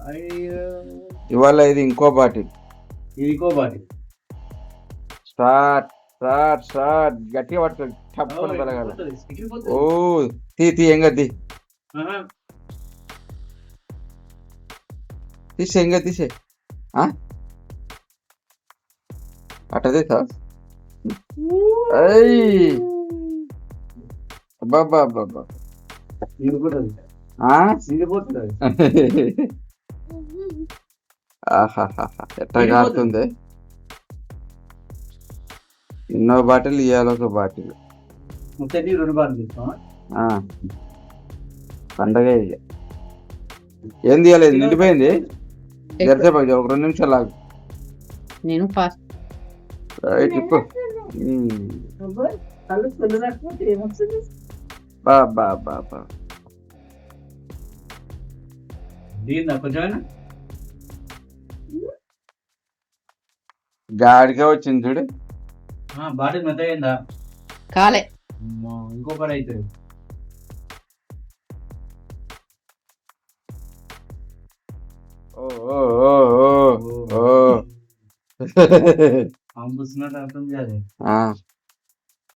అయ్యో ఇవాళ ఇది ఇంకో బాటిల్. ఇది ఇంకో బాటిల్. Start start start. గట్టిగా పట్టుకోండి, తప్పని తలగాల. ఓ తీ ఎంగ తీ, తీసే ఎంగ తీసే. అట్టదే సార్. అయ్యి అబ్బా అబ్బా. ఆహాహా ఎట్లా కారుతుంది. ఎన్నో బాటిల్ ఇవ్వాలి, ఒక బాటిల్. రెండు బాటిల్ పండగ ఇక ఏం తీయలేదు, నిండిపోయింది. జరిసేపు ఒక 2 నిమిషాలు ఆగు. నేను ఫాస్ట్ చెప్పు. బా గాడికే వచ్చింది చూడు. బాటిల్ మెత్త అయిందా? కాలే, ఇంకో పని అవుతుంది. ఓ అంబుస్తున్నట్టు అర్థం కాదు.